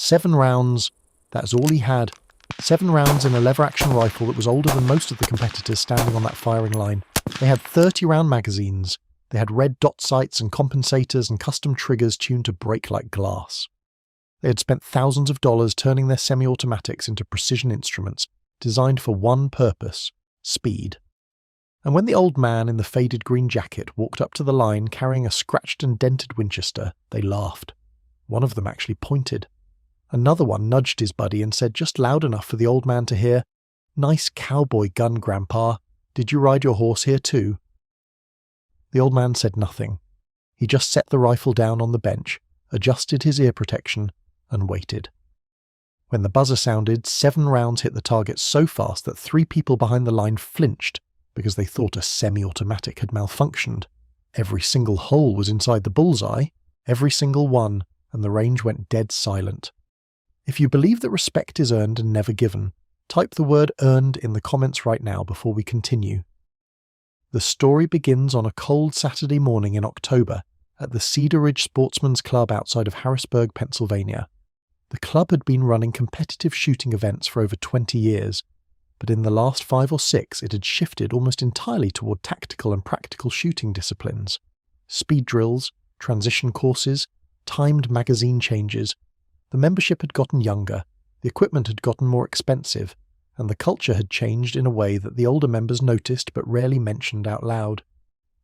7 rounds, that is all he had. 7 rounds in a lever-action rifle that was older than most of the competitors standing on that firing line. They had 30-round magazines. They had red dot sights and compensators and custom triggers tuned to break like glass. They had spent thousands of dollars turning their semi-automatics into precision instruments designed for one purpose: speed. And when the old man in the faded green jacket walked up to the line carrying a scratched and dented Winchester, they laughed. One of them actually pointed. Another one nudged his buddy and said just loud enough for the old man to hear, "Nice cowboy gun, Grandpa. Did you ride your horse here too?" The old man said nothing. He just set the rifle down on the bench, adjusted his ear protection, and waited. When the buzzer sounded, 7 rounds hit the target so fast that 3 people behind the line flinched because they thought a semi-automatic had malfunctioned. Every single hole was inside the bullseye, every single one, and the range went dead silent. If you believe that respect is earned and never given, type the word earned in the comments right now before we continue. The story begins on a cold Saturday morning in October at the Cedar Ridge Sportsman's Club outside of Harrisburg, Pennsylvania. The club had been running competitive shooting events for over 20 years, but in the last 5 or 6 it had shifted almost entirely toward tactical and practical shooting disciplines. Speed drills, transition courses, timed magazine changes. The membership had gotten younger, the equipment had gotten more expensive, and the culture had changed in a way that the older members noticed but rarely mentioned out loud.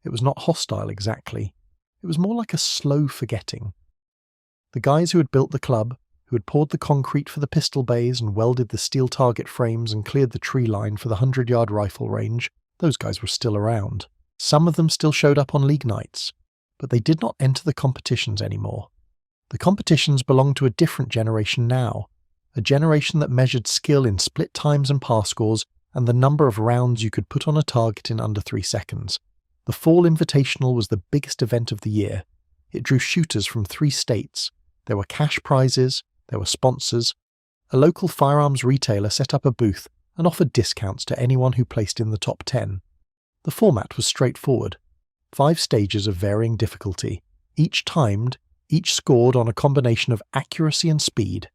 It was not hostile exactly. It was more like a slow forgetting. The guys who had built the club, who had poured the concrete for the pistol bays and welded the steel target frames and cleared the tree line for the 100-yard rifle range, those guys were still around. Some of them still showed up on league nights, but they did not enter the competitions anymore. The competitions belonged to a different generation now, a generation that measured skill in split times and pass scores and the number of rounds you could put on a target in under 3 seconds. The Fall Invitational was the biggest event of the year. It drew shooters from 3 states. There were cash prizes, there were sponsors. A local firearms retailer set up a booth and offered discounts to anyone who placed in the top 10. The format was straightforward. 5 stages of varying difficulty, each timed, each scored on a combination of accuracy and speed.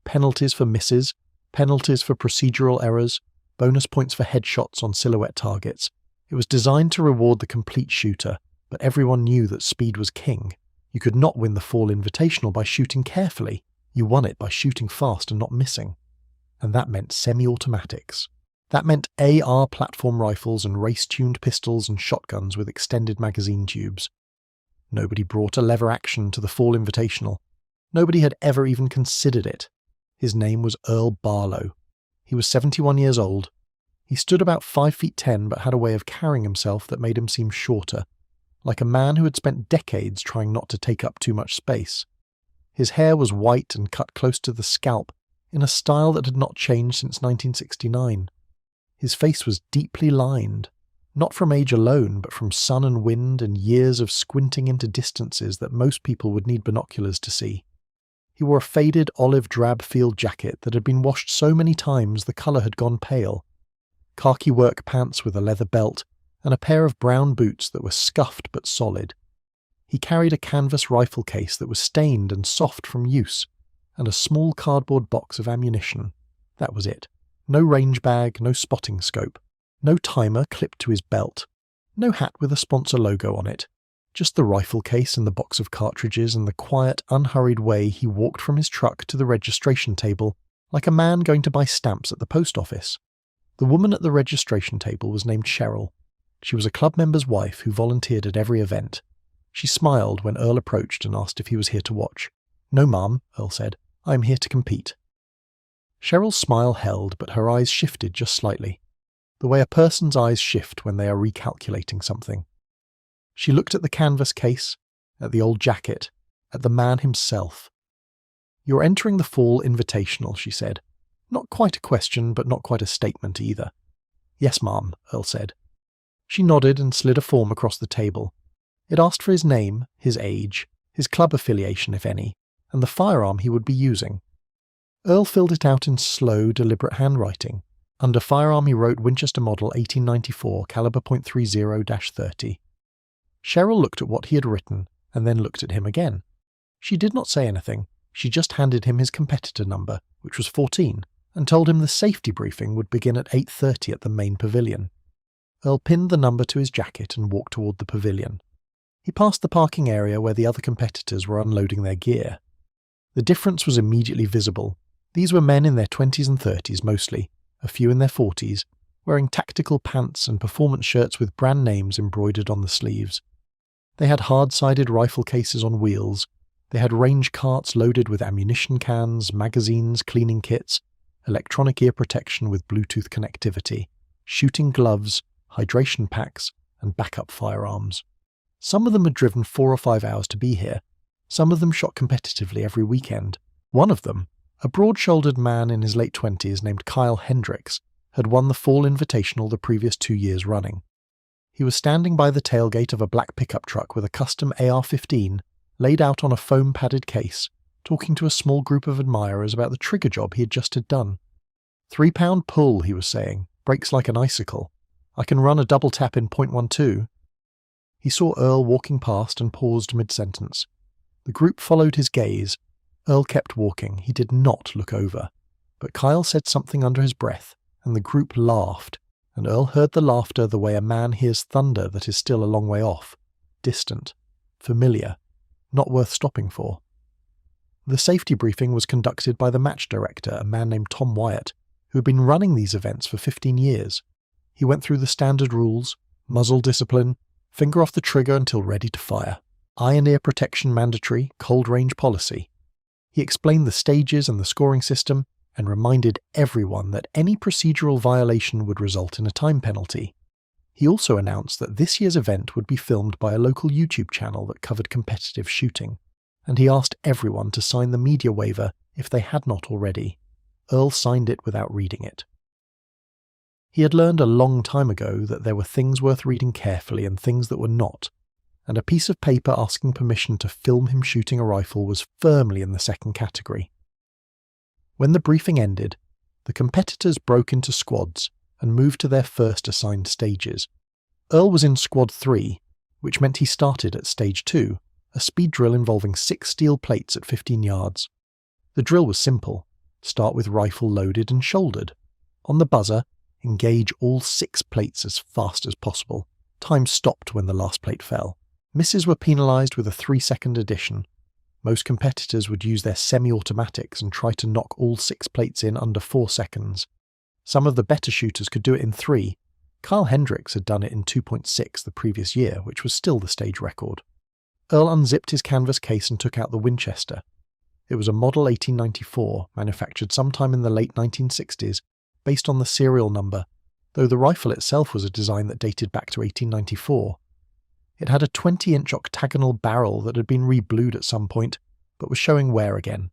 Penalties for misses, penalties for procedural errors, bonus points for headshots on silhouette targets. It was designed to reward the complete shooter, but everyone knew that speed was king. You could not win the Fall Invitational by shooting carefully. You won it by shooting fast and not missing. And that meant semi-automatics. That meant AR platform rifles and race-tuned pistols and shotguns with extended magazine tubes. Nobody brought a lever action to the Fall Invitational. Nobody had ever even considered it. His name was Earl Barlo. He was 71 years old. He stood about 5'10" but had a way of carrying himself that made him seem shorter, like a man who had spent decades trying not to take up too much space. His hair was white and cut close to the scalp, in a style that had not changed since 1969. His face was deeply lined, not from age alone, but from sun and wind and years of squinting into distances that most people would need binoculars to see. He wore a faded olive-drab field jacket that had been washed so many times the colour had gone pale, khaki work pants with a leather belt, and a pair of brown boots that were scuffed but solid. He carried a canvas rifle case that was stained and soft from use, and a small cardboard box of ammunition. That was it. No range bag, no spotting scope, no timer clipped to his belt, no hat with a sponsor logo on it, just the rifle case and the box of cartridges and the quiet, unhurried way he walked from his truck to the registration table, like a man going to buy stamps at the post office. The woman at the registration table was named Cheryl. She was a club member's wife who volunteered at every event. She smiled when Earl approached and asked if he was here to watch. "No, ma'am," Earl said. "I am here to compete." Cheryl's smile held, but her eyes shifted just slightly, the way a person's eyes shift when they are recalculating something. She looked at the canvas case, at the old jacket, at the man himself. "You're entering the Fall Invitational," she said. Not quite a question, but not quite a statement either. "Yes, ma'am," Earl said. She nodded and slid a form across the table. It asked for his name, his age, his club affiliation, if any, and the firearm he would be using. Earl filled it out in slow, deliberate handwriting. Under firearm he wrote Winchester model 1894, caliber .30-30. Cheryl looked at what he had written, and then looked at him again. She did not say anything, She just handed him his competitor number, which was 14, and told him the safety briefing would begin at 8:30 at the main pavilion. Earl pinned the number to his jacket and walked toward the pavilion. He passed the parking area where the other competitors were unloading their gear. The difference was immediately visible. These were men in their 20s and 30s mostly, a few in their 40s, wearing tactical pants and performance shirts with brand names embroidered on the sleeves. They had hard-sided rifle cases on wheels. They had range carts loaded with ammunition cans, magazines, cleaning kits, electronic ear protection with Bluetooth connectivity, shooting gloves, hydration packs, and backup firearms. Some of them had driven 4 or 5 hours to be here. Some of them shot competitively every weekend. One of them, a broad-shouldered man in his late 20s named Kyle Hendricks, had won the Fall Invitational the previous 2 years running. He was standing by the tailgate of a black pickup truck with a custom AR-15 laid out on a foam-padded case, talking to a small group of admirers about the trigger job he had just done. 3-pound pull, he was saying, brakes like an icicle. I can run a double tap in .12. He saw Earl walking past and paused mid-sentence. The group followed his gaze. Earl kept walking. He did not look over. But Kyle said something under his breath, and the group laughed, and Earl heard the laughter the way a man hears thunder that is still a long way off, distant, familiar, not worth stopping for. The safety briefing was conducted by the match director, a man named Tom Wyatt, who had been running these events for 15 years. He went through the standard rules: muzzle discipline, finger off the trigger until ready to fire, eye and ear protection mandatory, cold range policy. He explained the stages and the scoring system, and reminded everyone that any procedural violation would result in a time penalty. He also announced that this year's event would be filmed by a local YouTube channel that covered competitive shooting, and he asked everyone to sign the media waiver if they had not already. Earl signed it without reading it. He had learned a long time ago that there were things worth reading carefully and things that were not, and a piece of paper asking permission to film him shooting a rifle was firmly in the second category. When the briefing ended, the competitors broke into squads and moved to their first assigned stages. Earl was in Squad 3, which meant he started at Stage 2, a speed drill involving 6 steel plates at 15 yards. The drill was simple: start with rifle loaded and shouldered. On the buzzer, engage all 6 plates as fast as possible. Time stopped when the last plate fell. Misses were penalised with a 3-second addition. Most competitors would use their semi-automatics and try to knock all 6 plates in under 4 seconds. Some of the better shooters could do it in 3. Kyle Hendricks had done it in 2.6 the previous year, which was still the stage record. Earl unzipped his canvas case and took out the Winchester. It was a model 1894, manufactured sometime in the late 1960s, based on the serial number, though the rifle itself was a design that dated back to 1894. It had a 20-inch octagonal barrel that had been reblued at some point, but was showing wear again.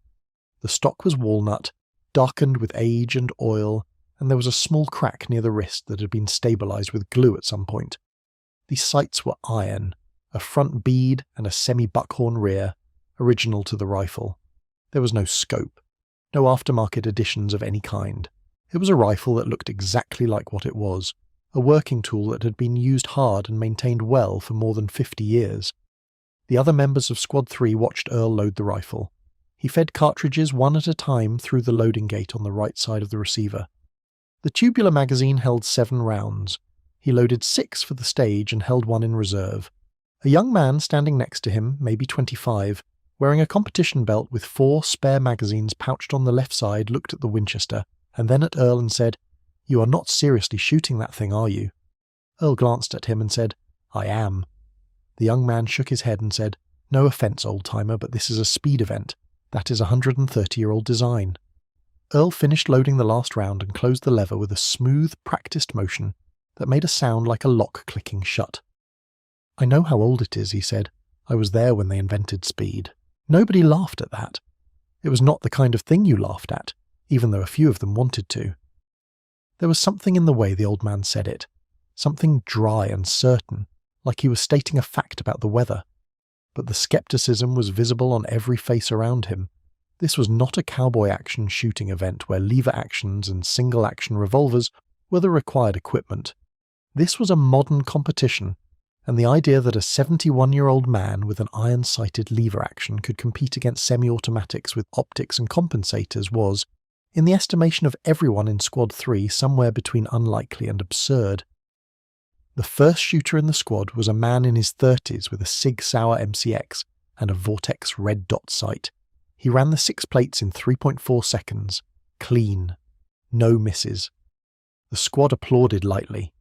The stock was walnut, darkened with age and oil, and there was a small crack near the wrist that had been stabilised with glue at some point. The sights were iron, a front bead and a semi-buckhorn rear, original to the rifle. There was no scope, no aftermarket additions of any kind. It was a rifle that looked exactly like what it was, a working tool that had been used hard and maintained well for more than 50 years. The other members of Squad 3 watched Earl load the rifle. He fed cartridges one at a time through the loading gate on the right side of the receiver. The tubular magazine held 7 rounds. He loaded 6 for the stage and held 1 in reserve. A young man standing next to him, maybe 25, wearing a competition belt with 4 spare magazines pouched on the left side, looked at the Winchester, and then at Earl and said, "You are not seriously shooting that thing, are you?" Earl glanced at him and said, "I am." The young man shook his head and said, "No offence, old-timer, but this is a speed event. That is a 130-year-old design." Earl finished loading the last round and closed the lever with a smooth, practiced motion that made a sound like a lock clicking shut. "I know how old it is," he said. "I was there when they invented speed." Nobody laughed at that. It was not the kind of thing you laughed at, even though a few of them wanted to. There was something in the way the old man said it, something dry and certain, like he was stating a fact about the weather. But the skepticism was visible on every face around him. This was not a cowboy action shooting event where lever actions and single-action revolvers were the required equipment. This was a modern competition, and the idea that a 71-year-old man with an iron-sighted lever action could compete against semi-automatics with optics and compensators was, in the estimation of everyone in Squad 3, somewhere between unlikely and absurd. The first shooter in the squad was a man in his 30s with a Sig Sauer MCX and a Vortex red dot sight. He ran the 6 plates in 3.4 seconds. Clean. No misses. The squad applauded lightly.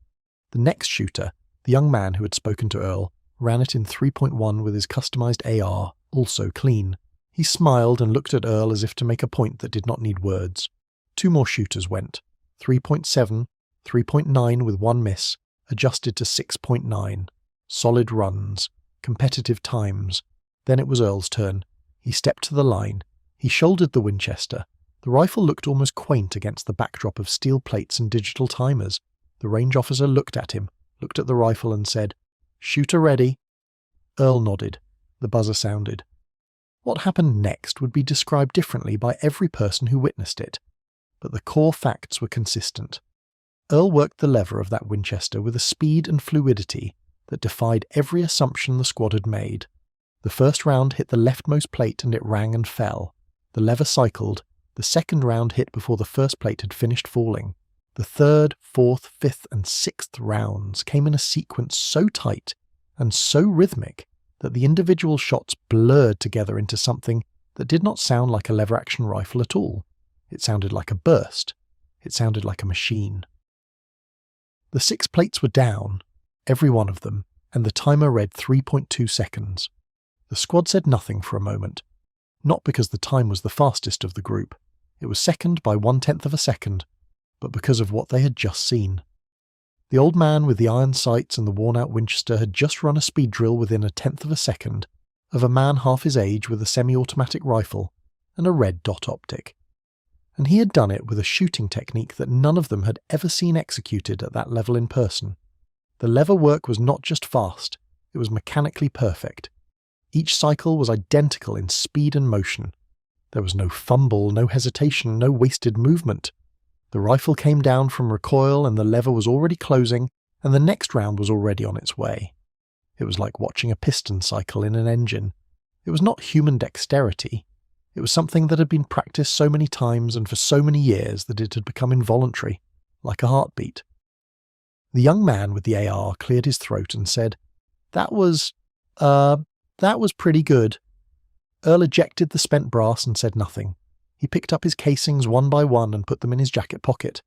The next shooter, the young man who had spoken to Earl, ran it in 3.1 with his customized AR, also clean. He smiled and looked at Earl as if to make a point that did not need words. 2 more shooters went. 3.7, 3.9 with 1 miss, adjusted to 6.9. Solid runs. Competitive times. Then it was Earl's turn. He stepped to the line. He shouldered the Winchester. The rifle looked almost quaint against the backdrop of steel plates and digital timers. The range officer looked at him, looked at the rifle and said, "Shooter ready." Earl nodded. The buzzer sounded. What happened next would be described differently by every person who witnessed it, but the core facts were consistent. Earl worked the lever of that Winchester with a speed and fluidity that defied every assumption the squad had made. The first round hit the leftmost plate and it rang and fell. The lever cycled. The second round hit before the first plate had finished falling. The third, fourth, fifth, and sixth rounds came in a sequence so tight and so rhythmic that the individual shots blurred together into something that did not sound like a lever-action rifle at all. It sounded like a burst. It sounded like a machine. The 6 plates were down, every one of them, and the timer read 3.2 seconds. The squad said nothing for a moment, not because the time was the fastest of the group. It was second by 1/10 of a second, but because of what they had just seen. The old man with the iron sights and the worn-out Winchester had just run a speed drill within 1/10 of a second of a man half his age with a semi-automatic rifle and a red dot optic. And he had done it with a shooting technique that none of them had ever seen executed at that level in person. The lever work was not just fast, it was mechanically perfect. Each cycle was identical in speed and motion. There was no fumble, no hesitation, no wasted movement. The rifle came down from recoil and the lever was already closing, and the next round was already on its way. It was like watching a piston cycle in an engine. It was not human dexterity. It was something that had been practiced so many times and for so many years that it had become involuntary, like a heartbeat. The young man with the AR cleared his throat and said, That was pretty good." Earl ejected the spent brass and said nothing. He picked up his casings one by one and put them in his jacket pocket.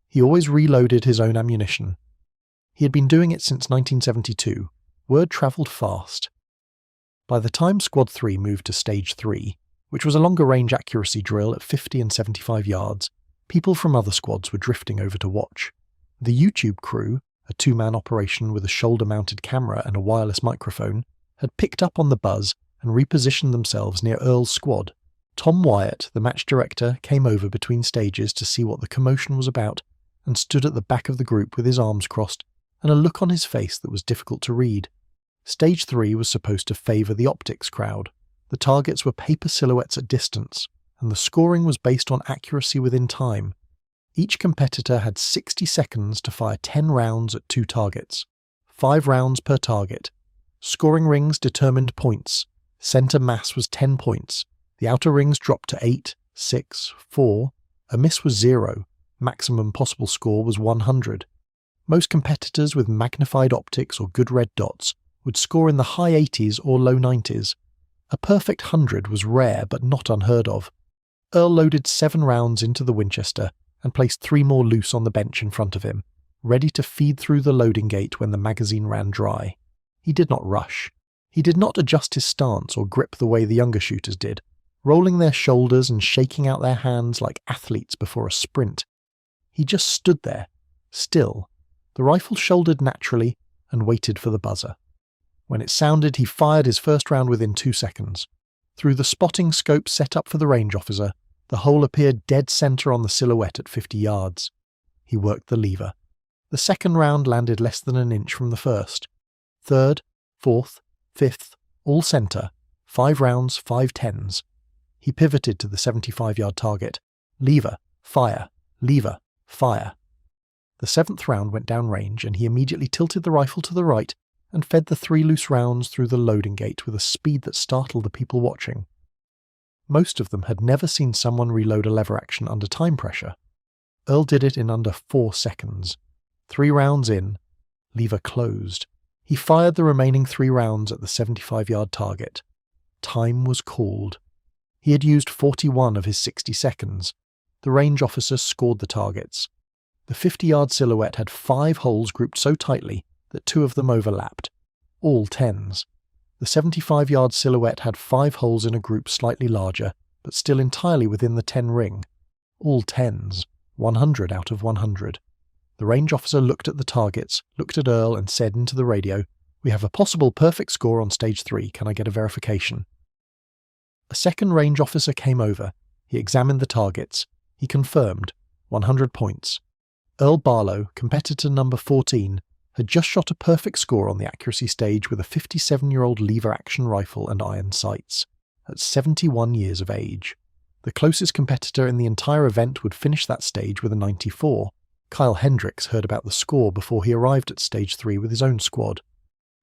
He always reloaded his own ammunition. He had been doing it since 1972. Word travelled fast. By the time Squad 3 moved to Stage 3, which was a longer-range accuracy drill at 50 and 75 yards, people from other squads were drifting over to watch. The YouTube crew, a 2-man operation with a shoulder-mounted camera and a wireless microphone, had picked up on the buzz and repositioned themselves near Earl's squad. Tom Wyatt, the match director, came over between stages to see what the commotion was about and stood at the back of the group with his arms crossed and a look on his face that was difficult to read. Stage 3 was supposed to favour the optics crowd. The targets were paper silhouettes at distance, and the scoring was based on accuracy within time. Each competitor had 60 seconds to fire 10 rounds at 2 targets. 5 rounds per target. Scoring rings determined points. Centre mass was 10 points. The outer rings dropped to 8, 6, 4. A miss was 0. Maximum possible score was 100. Most competitors with magnified optics or good red dots would score in the high 80s or low 90s. A perfect 100 was rare but not unheard of. Earl loaded 7 rounds into the Winchester and placed 3 more loose on the bench in front of him, ready to feed through the loading gate when the magazine ran dry. He did not rush. He did not adjust his stance or grip the way the younger shooters did, rolling their shoulders and shaking out their hands like athletes before a sprint. He just stood there, still, the rifle shouldered naturally, and waited for the buzzer. When it sounded, he fired his first round within 2 seconds. Through the spotting scope set up for the range officer, the hole appeared dead centre on the silhouette at 50 yards. He worked the lever. The second round landed less than an inch from the first. Third, fourth, fifth, all centre, 5 rounds, 5 tens. He pivoted to the 75-yard target. Lever, fire, lever, fire. The 7th round went down range and he immediately tilted the rifle to the right and fed the 3 loose rounds through the loading gate with a speed that startled the people watching. Most of them had never seen someone reload a lever action under time pressure. Earl did it in under 4 seconds. 3 rounds in, lever closed. He fired the remaining 3 rounds at the 75-yard target. Time was called. He had used 41 of his 60 seconds. The range officer scored the targets. The 50-yard silhouette had 5 holes grouped so tightly that 2 of them overlapped, all 10s. The 75-yard silhouette had 5 holes in a group slightly larger, but still entirely within the 10 ring, all 10s, 100 out of 100. The range officer looked at the targets, looked at Earl and said into the radio, "We have a possible perfect score on stage 3, can I get a verification?" A second range officer came over. He examined the targets. He confirmed, 100 points. Earl Barlo, competitor number 14, had just shot a perfect score on the accuracy stage with a 57-year-old lever-action rifle and iron sights, at 71 years of age. The closest competitor in the entire event would finish that stage with a 94. Kyle Hendricks heard about the score before he arrived at stage 3 with his own squad.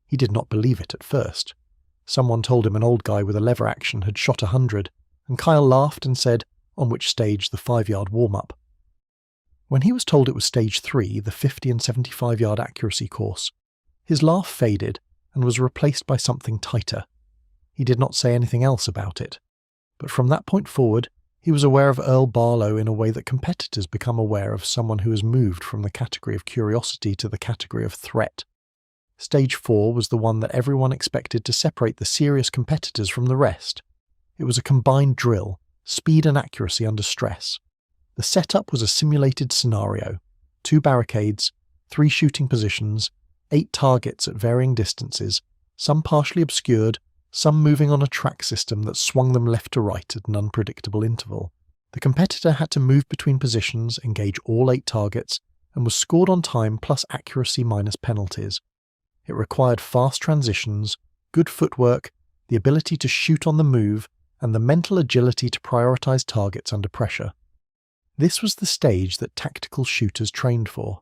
He did not believe it at first. Someone told him an old guy with a lever action had shot 100, and Kyle laughed and said, on which stage the 5-yard warm-up. When he was told it was stage 3, the 50 and 75-yard accuracy course, his laugh faded and was replaced by something tighter. He did not say anything else about it. But from that point forward, he was aware of Earl Barlo in a way that competitors become aware of someone who has moved from the category of curiosity to the category of threat. Stage 4 was the one that everyone expected to separate the serious competitors from the rest. It was a combined drill, speed and accuracy under stress. The setup was a simulated scenario: 2 barricades, 3 shooting positions, 8 targets at varying distances, some partially obscured, some moving on a track system that swung them left to right at an unpredictable interval. The competitor had to move between positions, engage all 8 targets, and was scored on time plus accuracy minus penalties. It required fast transitions, good footwork, the ability to shoot on the move, and the mental agility to prioritize targets under pressure. This was the stage that tactical shooters trained for.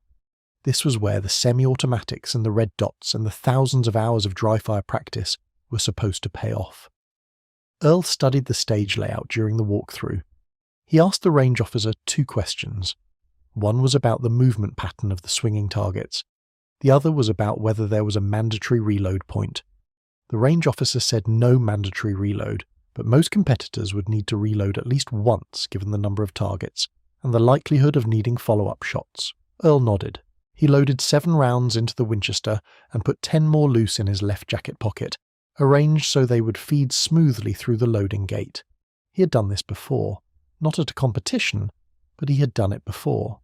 This was where the semi-automatics and the red dots and the thousands of hours of dry-fire practice were supposed to pay off. Earl studied the stage layout during the walkthrough. He asked the range officer 2 questions. One was about the movement pattern of the swinging targets. The other was about whether there was a mandatory reload point. The range officer said no mandatory reload, but most competitors would need to reload at least once given the number of targets and the likelihood of needing follow-up shots. Earl nodded. He loaded 7 rounds into the Winchester and put 10 more loose in his left jacket pocket, arranged so they would feed smoothly through the loading gate. He had done this before. Not at a competition, but he had done it before.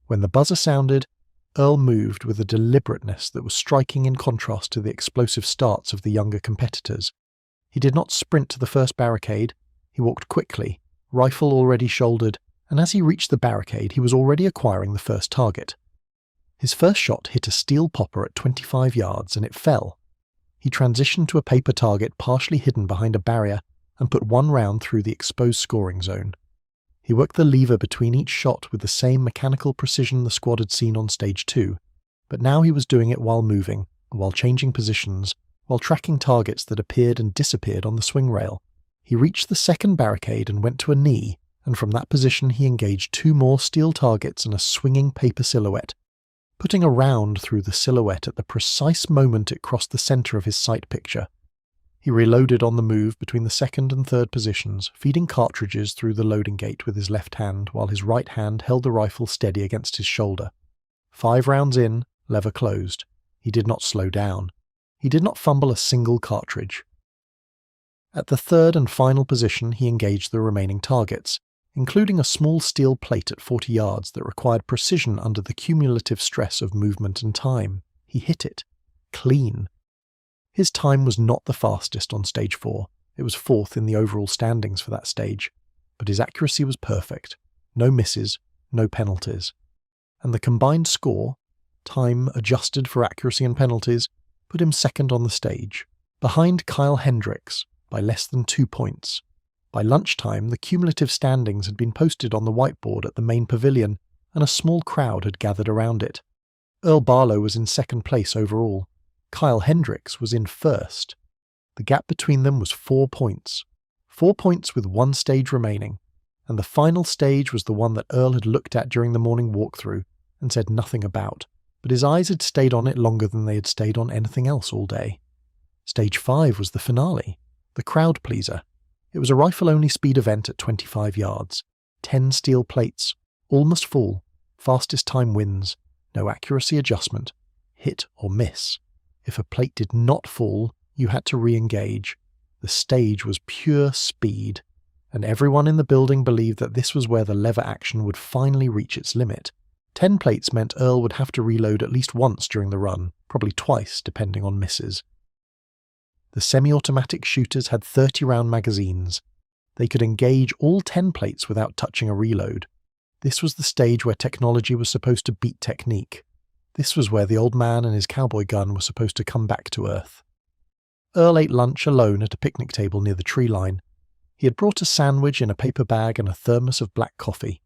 When the buzzer sounded, Earl moved with a deliberateness that was striking in contrast to the explosive starts of the younger competitors. He did not sprint to the first barricade. He walked quickly, rifle already shouldered, and as he reached the barricade he was already acquiring the first target. His first shot hit a steel popper at 25 yards and it fell. He transitioned to a paper target partially hidden behind a barrier and put 1 round through the exposed scoring zone. He worked the lever between each shot with the same mechanical precision the squad had seen on stage 2, but now he was doing it while moving, while changing positions, while tracking targets that appeared and disappeared on the swing rail. He reached the second barricade and went to a knee, and from that position he engaged 2 more steel targets and a swinging paper silhouette, putting a round through the silhouette at the precise moment it crossed the centre of his sight picture. He reloaded on the move between the second and third positions, feeding cartridges through the loading gate with his left hand while his right hand held the rifle steady against his shoulder. 5 rounds in, lever closed. He did not slow down. He did not fumble a single cartridge. At the third and final position he engaged the remaining targets, including a small steel plate at 40 yards that required precision under the cumulative stress of movement and time. He hit it. Clean. His time was not the fastest on stage 4. It was 4th in the overall standings for that stage. But his accuracy was perfect. No misses, no penalties. And the combined score, time adjusted for accuracy and penalties, put him second on the stage, behind Kyle Hendricks by less than 2 points. By lunchtime, the cumulative standings had been posted on the whiteboard at the main pavilion, and a small crowd had gathered around it. Earl Barlo was in second place overall. Kyle Hendricks was in first. The gap between them was 4 points. 4 points with one stage remaining, and the final stage was the one that Earl had looked at during the morning walkthrough and said nothing about, but his eyes had stayed on it longer than they had stayed on anything else all day. Stage 5 was the finale, the crowd pleaser. It was a rifle-only speed event at 25 yards, 10 steel plates, all must fall, fastest time wins, no accuracy adjustment, hit or miss. If a plate did not fall, you had to re-engage. The stage was pure speed, and everyone in the building believed that this was where the lever action would finally reach its limit. 10 plates meant Earl would have to reload at least once during the run, probably twice depending on misses. The semi-automatic shooters had 30-round magazines. They could engage all 10 plates without touching a reload. This was the stage where technology was supposed to beat technique. This was where the old man and his cowboy gun were supposed to come back to earth. Earl ate lunch alone at a picnic table near the tree line. He had brought a sandwich in a paper bag and a thermos of black coffee.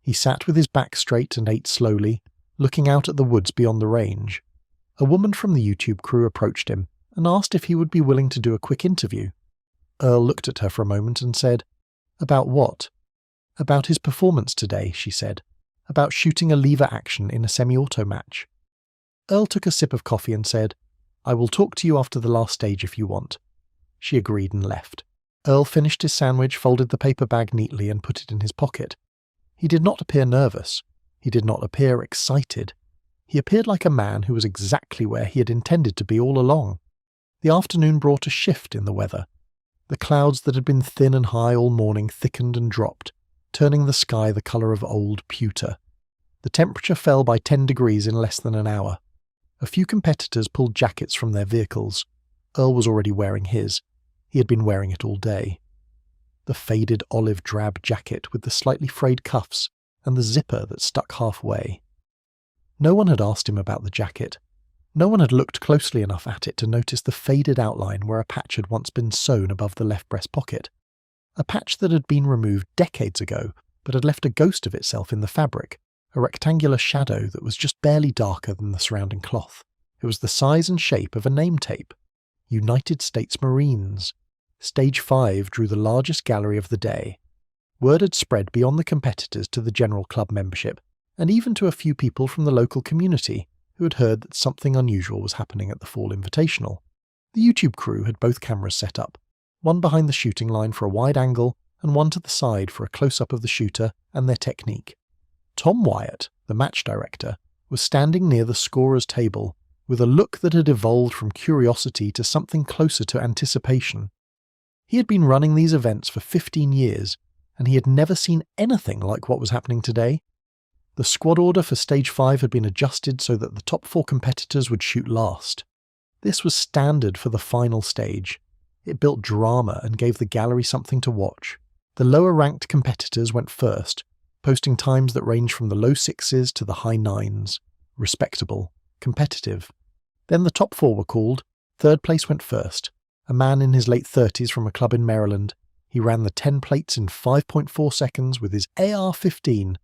He sat with his back straight and ate slowly, looking out at the woods beyond the range. A woman from the YouTube crew approached him and asked if he would be willing to do a quick interview. Earl looked at her for a moment and said, "About what?" "About his performance today," she said. "About shooting a lever action in a semi-auto match." Earl took a sip of coffee and said, "I will talk to you after the last stage if you want." She agreed and left. Earl finished his sandwich, folded the paper bag neatly and put it in his pocket. He did not appear nervous. He did not appear excited. He appeared like a man who was exactly where he had intended to be all along. The afternoon brought a shift in the weather. The clouds that had been thin and high all morning thickened and dropped, turning the sky the colour of old pewter. The temperature fell by 10 degrees in less than an hour. A few competitors pulled jackets from their vehicles. Earl was already wearing his. He had been wearing it all day. The faded olive drab jacket with the slightly frayed cuffs and the zipper that stuck halfway. No one had asked him about the jacket. No one had looked closely enough at it to notice the faded outline where a patch had once been sewn above the left breast pocket. A patch that had been removed decades ago, but had left a ghost of itself in the fabric, a rectangular shadow that was just barely darker than the surrounding cloth. It was the size and shape of a name tape. United States Marines. Stage 5 drew the largest gallery of the day. Word had spread beyond the competitors to the general club membership, and even to a few people from the local community who had heard that something unusual was happening at the Fall Invitational. The YouTube crew had both cameras set up, one behind the shooting line for a wide angle and one to the side for a close-up of the shooter and their technique. Tom Wyatt, the match director, was standing near the scorer's table with a look that had evolved from curiosity to something closer to anticipation. He had been running these events for 15 years, and he had never seen anything like what was happening today. The squad order for Stage 5 had been adjusted so that the top 4 competitors would shoot last. This was standard for the final stage. It built drama and gave the gallery something to watch. The lower-ranked competitors went first, posting times that ranged from the low 6s to the high 9s. Respectable. Competitive. Then the top 4 were called. Third place went first. A man in his late 30s from a club in Maryland. He ran the 10 plates in 5.4 seconds with his AR-15.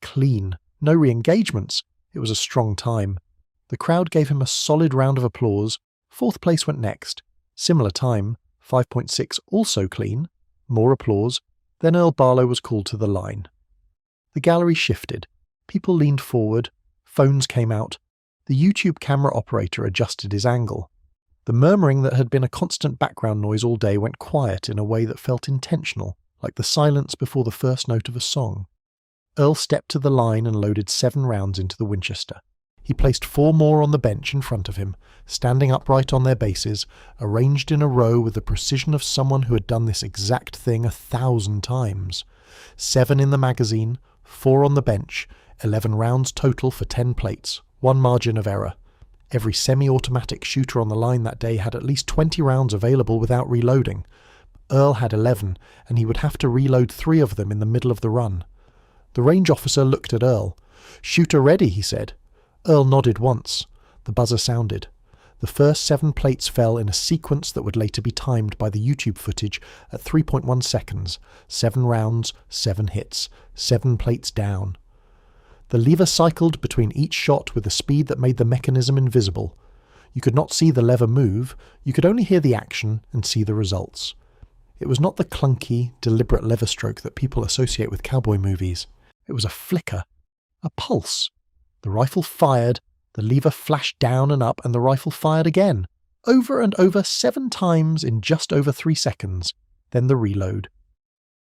Clean. No re-engagements. It was a strong time. The crowd gave him a solid round of applause. Fourth place went next. Similar time. 5.6 also clean. More applause. Then Earl Barlo was called to the line. The gallery shifted. People leaned forward. Phones came out. The YouTube camera operator adjusted his angle. The murmuring that had been a constant background noise all day went quiet in a way that felt intentional, like the silence before the first note of a song. Earl stepped to the line and loaded 7 rounds into the Winchester. He placed 4 more on the bench in front of him, standing upright on their bases, arranged in a row with the precision of someone who had done this exact thing 1,000 times. 7 in the magazine, 4 on the bench, 11 rounds total for 10 plates, 1 margin of error. Every semi-automatic shooter on the line that day had at least 20 rounds available without reloading. Earl had 11, and he would have to reload 3 of them in the middle of the run. The range officer looked at Earl. "Shooter ready," he said. Earl nodded once. The buzzer sounded. The first 7 plates fell in a sequence that would later be timed by the YouTube footage at 3.1 seconds. 7 rounds, 7 hits, 7 plates down. The lever cycled between each shot with a speed that made the mechanism invisible. You could not see the lever move, you could only hear the action and see the results. It was not the clunky, deliberate lever stroke that people associate with cowboy movies. It was a flicker, a pulse. The rifle fired, the lever flashed down and up, and the rifle fired again, over and over 7 times in just over 3 seconds, then the reload.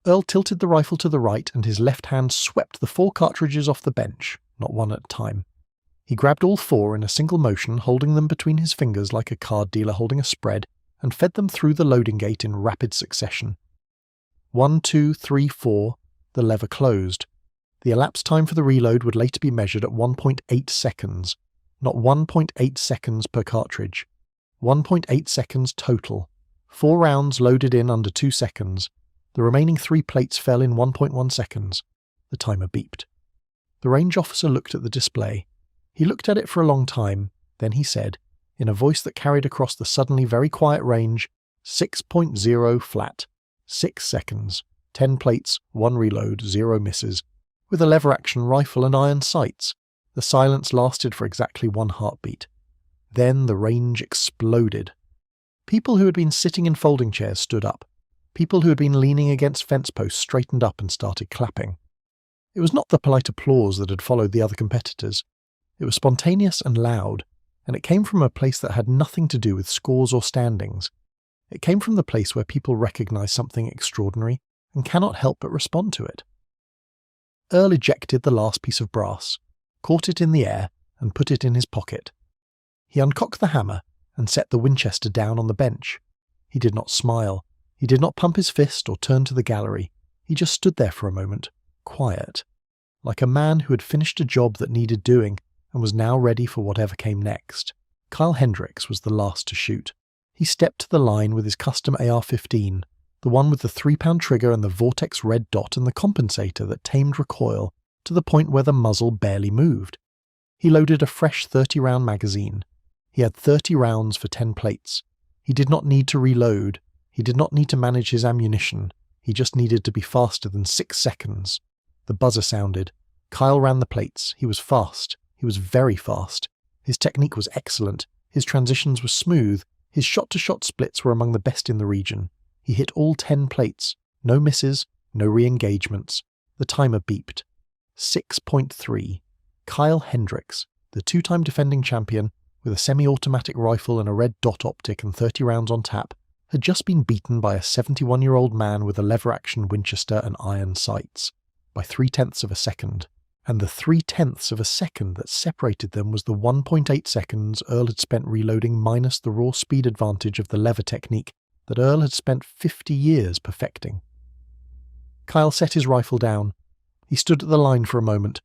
Earl tilted the rifle to the right, and his left hand swept the 4 cartridges off the bench, not one at a time. He grabbed all 4 in a single motion, holding them between his fingers like a card dealer holding a spread, and fed them through the loading gate in rapid succession. 1, 2, 3, 4, the lever closed. The elapsed time for the reload would later be measured at 1.8 seconds, not 1.8 seconds per cartridge. 1.8 seconds total. 4 rounds loaded in under 2 seconds. The remaining 3 plates fell in 1.1 seconds. The timer beeped. The range officer looked at the display. He looked at it for a long time, then he said, in a voice that carried across the suddenly very quiet range, 6.0 flat, 6 seconds, 10 plates, 1 reload, 0 misses, with a lever-action rifle and iron sights. The silence lasted for exactly 1 heartbeat. Then the range exploded. People who had been sitting in folding chairs stood up. People who had been leaning against fence posts straightened up and started clapping. It was not the polite applause that had followed the other competitors. It was spontaneous and loud, and it came from a place that had nothing to do with scores or standings. It came from the place where people recognize something extraordinary and cannot help but respond to it. Earl ejected the last piece of brass, caught it in the air, and put it in his pocket. He uncocked the hammer and set the Winchester down on the bench. He did not smile. He did not pump his fist or turn to the gallery. He just stood there for a moment, quiet, like a man who had finished a job that needed doing and was now ready for whatever came next. Kyle Hendricks was the last to shoot. He stepped to the line with his custom AR-15, the one with the 3-pound trigger and the vortex red dot and the compensator that tamed recoil to the point where the muzzle barely moved. He loaded a fresh 30-round magazine. He had 30 rounds for 10 plates. He did not need to reload. He did not need to manage his ammunition. He just needed to be faster than 6 seconds. The buzzer sounded. Kyle ran the plates. He was fast. He was very fast. His technique was excellent. His transitions were smooth. His shot-to-shot splits were among the best in the region. He hit all 10 plates. No misses, no re-engagements. The timer beeped. 6.3. Kyle Hendricks, the 2-time defending champion, with a semi-automatic rifle and a red dot optic and 30 rounds on tap, had just been beaten by a 71-year-old man with a lever-action Winchester and iron sights, by 0.3 of a second. And the 0.3 of a second that separated them was the 1.8 seconds Earl had spent reloading minus the raw speed advantage of the lever technique that Earl had spent 50 years perfecting. Kyle set his rifle down. He stood at the line for a moment.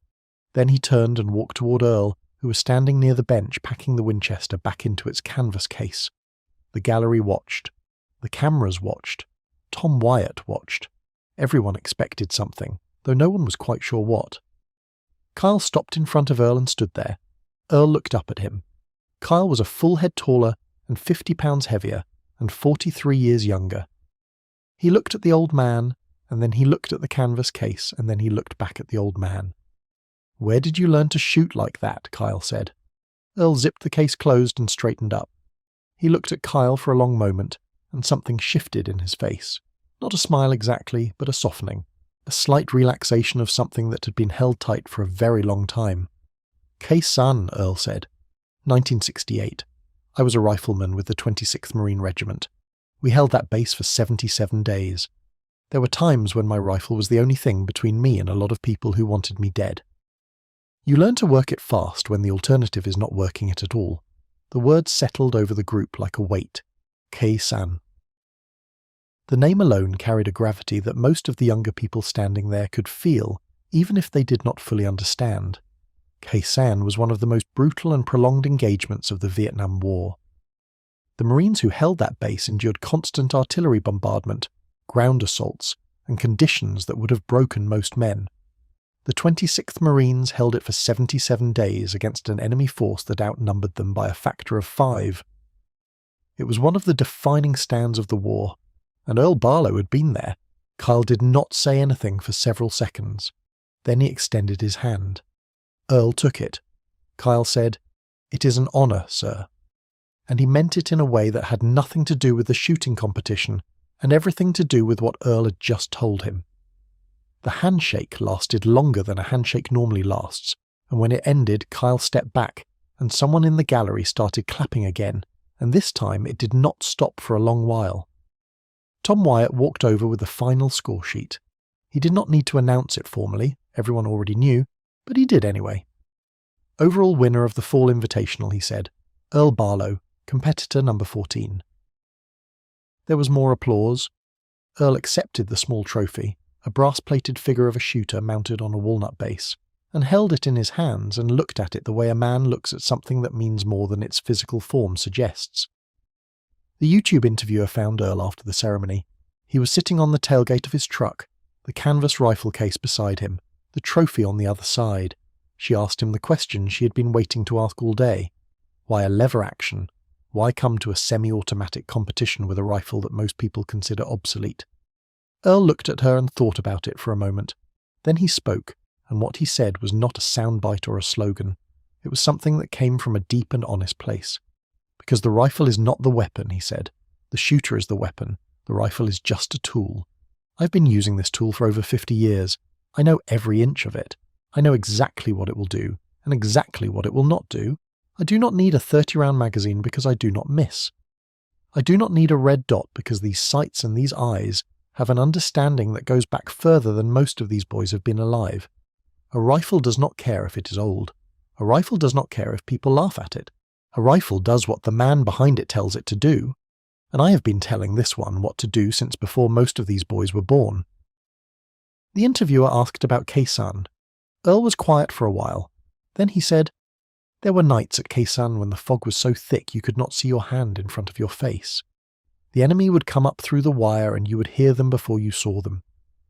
Then he turned and walked toward Earl, who was standing near the bench packing the Winchester back into its canvas case. The gallery watched. The cameras watched. Tom Wyatt watched. Everyone expected something, though no one was quite sure what. Kyle stopped in front of Earl and stood there. Earl looked up at him. Kyle was a full head taller and 50 pounds heavier and 43 years younger. He looked at the old man, and then he looked at the canvas case, and then he looked back at the old man. "Where did you learn to shoot like that?" Kyle said. Earl zipped the case closed and straightened up. He looked at Kyle for a long moment, and something shifted in his face. Not a smile exactly, but a softening. A slight relaxation of something that had been held tight for a very long time. "Khe-Sanh," Earl said. 1968. I was a rifleman with the 26th Marine Regiment. We held that base for 77 days. There were times when my rifle was the only thing between me and a lot of people who wanted me dead. You learn to work it fast when the alternative is not working it at all. The words settled over the group like a weight. Khe-Sanh. The name alone carried a gravity that most of the younger people standing there could feel, even if they did not fully understand. Khe-Sanh was one of the most brutal and prolonged engagements of the Vietnam War. The Marines who held that base endured constant artillery bombardment, ground assaults, and conditions that would have broken most men. The 26th Marines held it for 77 days against an enemy force that outnumbered them by a factor of 5. It was one of the defining stands of the war, and Earl Barlo had been there. Kyle did not say anything for several seconds. Then he extended his hand. Earl took it. Kyle said, "It is an honour, sir." and he meant it in a way that had nothing to do with the shooting competition and everything to do with what Earl had just told him. The handshake lasted longer than a handshake normally lasts, and when it ended, Kyle stepped back, and someone in the gallery started clapping again, and this time it did not stop for a long while. Tom Wyatt walked over with the final score sheet. He did not need to announce it formally, everyone already knew, but he did anyway. Overall winner of the Fall Invitational, he said, Earl Barlo, competitor number 14. There was more applause. Earl accepted the small trophy, a brass-plated figure of a shooter mounted on a walnut base, and held it in his hands and looked at it the way a man looks at something that means more than its physical form suggests. The YouTube interviewer found Earl after the ceremony. He was sitting on the tailgate of his truck, the canvas rifle case beside him, the trophy on the other side. She asked him the question she had been waiting to ask all day. Why a lever action? Why come to a semi-automatic competition with a rifle that most people consider obsolete? Earl looked at her and thought about it for a moment. Then he spoke, and what he said was not a soundbite or a slogan. It was something that came from a deep and honest place. Because the rifle is not the weapon, he said. The shooter is the weapon. The rifle is just a tool. I've been using this tool for over 50 years. I know every inch of it. I know exactly what it will do, and exactly what it will not do. I do not need a 30-round magazine because I do not miss. I do not need a red dot because these sights and these eyes have an understanding that goes back further than most of these boys have been alive. A rifle does not care if it is old. A rifle does not care if people laugh at it. A rifle does what the man behind it tells it to do, and I have been telling this one what to do since before most of these boys were born. The interviewer asked about Khe Sanh. Earl was quiet for a while. Then he said, "There were nights at Khe Sanh when the fog was so thick you could not see your hand in front of your face. The enemy would come up through the wire and you would hear them before you saw them.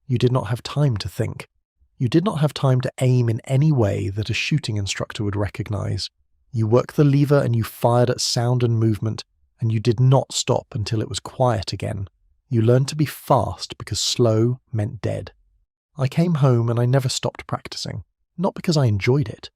You did not have time to think. You did not have time to aim in any way that a shooting instructor would recognize. You worked the lever and you fired at sound and movement, and you did not stop until it was quiet again. You learned to be fast because slow meant dead. I came home and I never stopped practicing, not because I enjoyed it,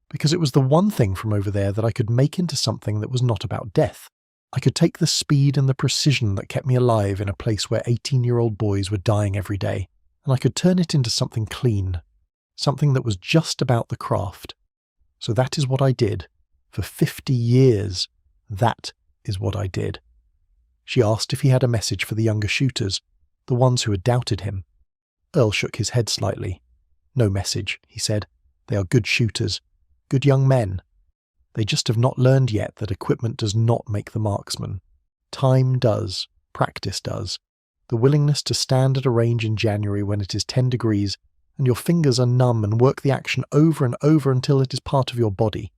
because it was the one thing from over there that I could make into something that was not about death. I could take the speed and the precision that kept me alive in a place where 18-year-old boys were dying every day, and I could turn it into something clean, something that was just about the craft. So that is what I did. For 50 years, that is what I did." She asked if he had a message for the younger shooters, the ones who had doubted him. Earl shook his head slightly. "No message," he said. "They are good shooters, good young men. They just have not learned yet that equipment does not make the marksman. Time does, practice does. The willingness to stand at a range in January when it is 10 degrees and your fingers are numb and work the action over and over until it is part of your body.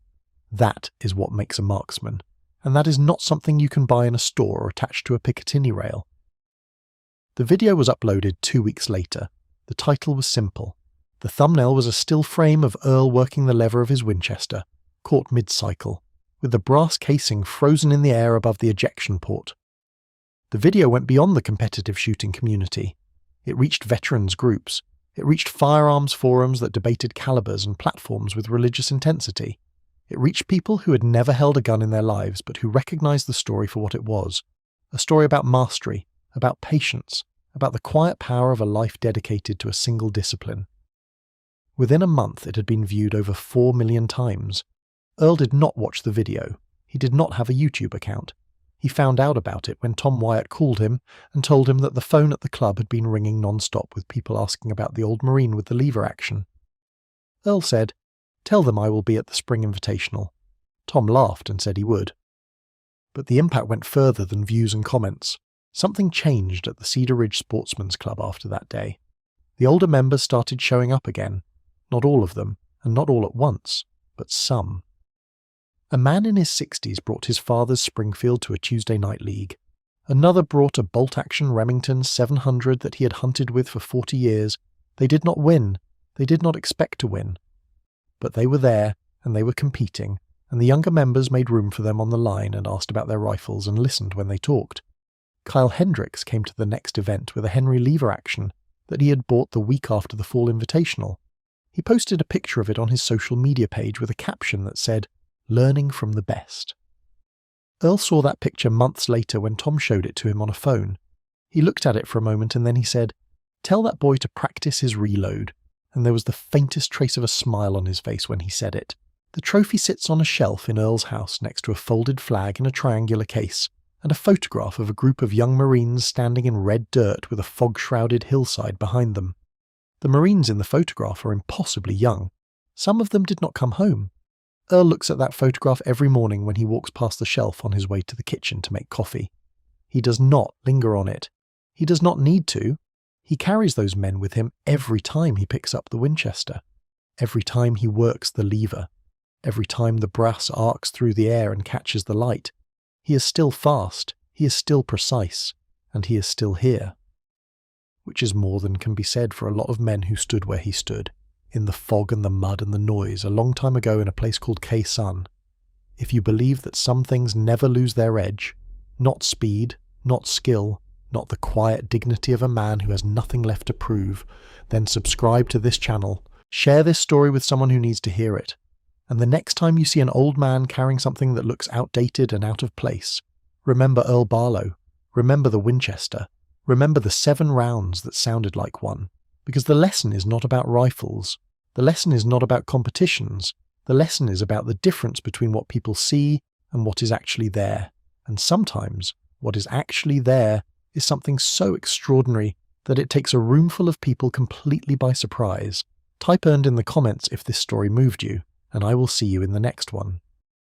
That is what makes a marksman, and that is not something you can buy in a store or attach to a Picatinny rail." The video was uploaded 2 weeks later. The title was simple. The thumbnail was a still frame of Earl working the lever of his Winchester, caught mid-cycle, with the brass casing frozen in the air above the ejection port. The video went beyond the competitive shooting community. It reached veterans groups. It reached firearms forums that debated calibers and platforms with religious intensity. It reached people who had never held a gun in their lives but who recognized the story for what it was. A story about mastery, about patience, about the quiet power of a life dedicated to a single discipline. Within a month it had been viewed over 4 million times. Earl did not watch the video. He did not have a YouTube account. He found out about it when Tom Wyatt called him and told him that the phone at the club had been ringing non-stop with people asking about the old Marine with the lever action. Earl said, "Tell them I will be at the Spring Invitational." Tom laughed and said he would. But the impact went further than views and comments. Something changed at the Cedar Ridge Sportsman's Club after that day. The older members started showing up again. Not all of them, and not all at once, but some. A man in his 60s brought his father's Springfield to a Tuesday night league. Another brought a bolt-action Remington 700 that he had hunted with for 40 years. They did not win. They did not expect to win. But they were there, and they were competing, and the younger members made room for them on the line and asked about their rifles and listened when they talked. Kyle Hendricks came to the next event with a Henry lever action that he had bought the week after the Fall Invitational. He posted a picture of it on his social media page with a caption that said, "Learning from the best." Earl saw that picture months later when Tom showed it to him on a phone. He looked at it for a moment and then he said, "Tell that boy to practice his reload," and there was the faintest trace of a smile on his face when he said it. The trophy sits on a shelf in Earl's house next to a folded flag in a triangular case, and a photograph of a group of young Marines standing in red dirt with a fog-shrouded hillside behind them. The Marines in the photograph are impossibly young. Some of them did not come home. Earl looks at that photograph every morning when he walks past the shelf on his way to the kitchen to make coffee. He does not linger on it. He does not need to. He carries those men with him every time he picks up the Winchester, every time he works the lever, every time the brass arcs through the air and catches the light. He is still fast, he is still precise, and he is still here. Which is more than can be said for a lot of men who stood where he stood, in the fog and the mud and the noise a long time ago in a place called Khe-Sanh. If you believe that some things never lose their edge, not speed, not skill, not the quiet dignity of a man who has nothing left to prove, then subscribe to this channel, share this story with someone who needs to hear it, and the next time you see an old man carrying something that looks outdated and out of place, remember Earl Barlo, remember the Winchester, remember the 7 rounds that sounded like one, because the lesson is not about rifles, the lesson is not about competitions, the lesson is about the difference between what people see and what is actually there, and sometimes what is actually there is something so extraordinary that it takes a room full of people completely by surprise. Type earned in the comments if this story moved you, and I will see you in the next one.